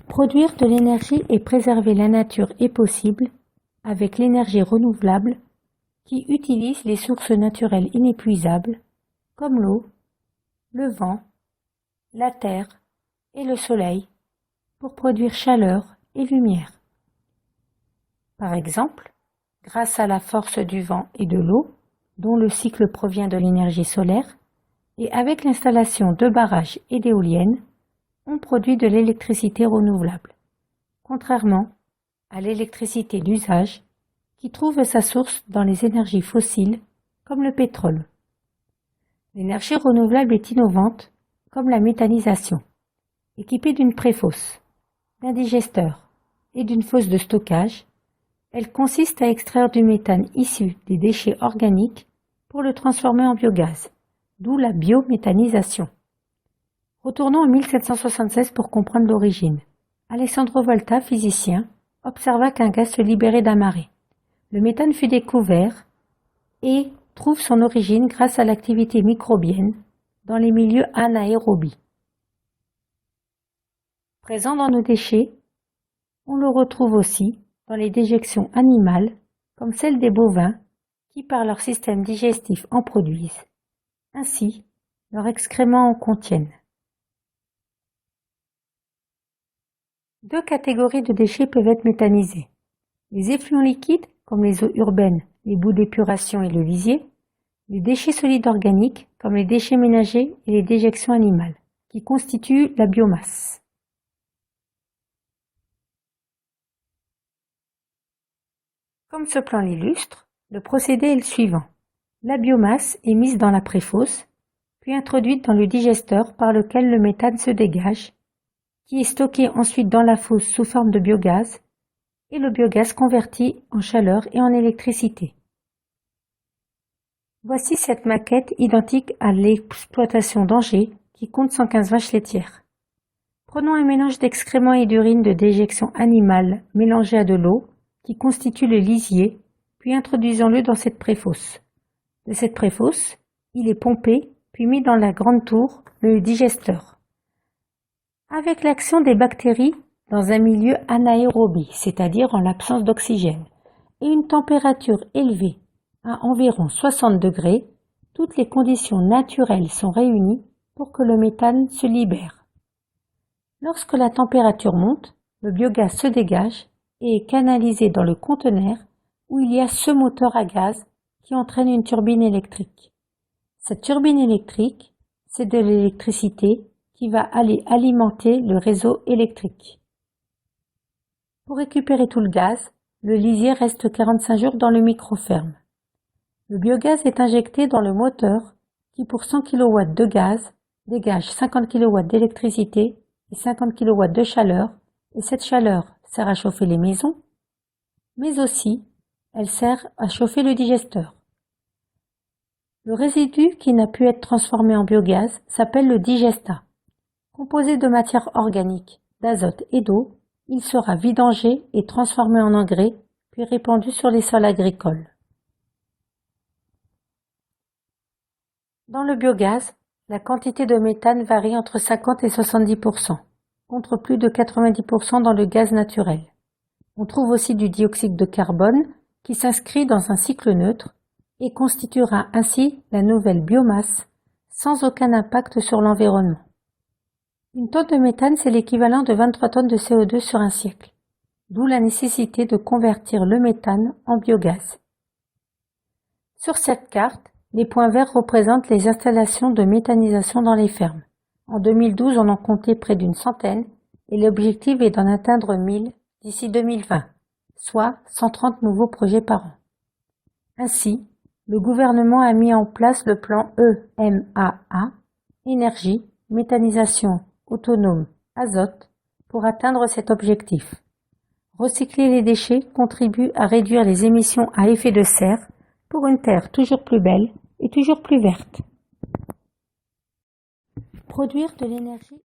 Produire de l'énergie et préserver la nature est possible avec l'énergie renouvelable qui utilise les sources naturelles inépuisables comme l'eau, le vent, la terre et le soleil pour produire chaleur et lumière. Par exemple, grâce à la force du vent et de l'eau, dont le cycle provient de l'énergie solaire, et avec l'installation de barrages et d'éoliennes, on produit de l'électricité renouvelable, contrairement à l'électricité d'usage qui trouve sa source dans les énergies fossiles comme le pétrole. L'énergie renouvelable est innovante comme la méthanisation, équipée d'une préfosse, d'un digesteur et d'une fosse de stockage. Elle consiste à extraire du méthane issu des déchets organiques pour le transformer en biogaz, d'où la biométhanisation. Retournons en 1776 pour comprendre l'origine. Alessandro Volta, physicien, observa qu'un gaz se libérait d'un marais. Le méthane fut découvert et trouve son origine grâce à l'activité microbienne dans les milieux anaérobies. Présent dans nos déchets, on le retrouve aussi dans les déjections animales, comme celles des bovins, qui par leur système digestif en produisent. Ainsi, leurs excréments en contiennent. Deux catégories de déchets peuvent être méthanisés. Les effluents liquides, comme les eaux urbaines, les boues d'épuration et le lisier, les déchets solides organiques, comme les déchets ménagers et les déjections animales, qui constituent la biomasse. Comme ce plan l'illustre, le procédé est le suivant. La biomasse est mise dans la préfosse, puis introduite dans le digesteur par lequel le méthane se dégage, qui est stocké ensuite dans la fosse sous forme de biogaz, et le biogaz converti en chaleur et en électricité. Voici cette maquette identique à l'exploitation d'Angers qui compte 115 vaches laitières. Prenons un mélange d'excréments et d'urine de déjection animale mélangé à de l'eau qui constitue le lisier, puis introduisons-le dans cette préfosse. De cette préfosse, il est pompé, puis mis dans la grande tour, le digesteur. Avec l'action des bactéries dans un milieu anaérobie, c'est-à-dire en l'absence d'oxygène, et une température élevée à environ 60 degrés, toutes les conditions naturelles sont réunies pour que le méthane se libère. Lorsque la température monte, le biogaz se dégage et est canalisé dans le conteneur où il y a ce moteur à gaz qui entraîne une turbine électrique. Cette turbine électrique, c'est de l'électricité qui va aller alimenter le réseau électrique. Pour récupérer tout le gaz, le lisier reste 45 jours dans le microferme. Le biogaz est injecté dans le moteur qui, pour 100 kW de gaz, dégage 50 kW d'électricité et 50 kW de chaleur, et cette chaleur sert à chauffer les maisons, mais aussi elle sert à chauffer le digesteur. Le résidu qui n'a pu être transformé en biogaz s'appelle le digestat. Composé de matière organique, d'azote et d'eau, il sera vidangé et transformé en engrais, puis répandu sur les sols agricoles. Dans le biogaz, la quantité de méthane varie entre 50 et 70%, contre plus de 90% dans le gaz naturel. On trouve aussi du dioxyde de carbone qui s'inscrit dans un cycle neutre et constituera ainsi la nouvelle biomasse sans aucun impact sur l'environnement. Une tonne de méthane, c'est l'équivalent de 23 tonnes de CO2 sur un siècle, d'où la nécessité de convertir le méthane en biogaz. Sur cette carte, les points verts représentent les installations de méthanisation dans les fermes. En 2012, on en comptait près d'une centaine et l'objectif est d'en atteindre 1000 d'ici 2020, soit 130 nouveaux projets par an. Ainsi, le gouvernement a mis en place le plan EMAA, énergie, méthanisation autonome, azote, pour atteindre cet objectif. Recycler les déchets contribue à réduire les émissions à effet de serre pour une terre toujours plus belle et toujours plus verte. Produire de l'énergie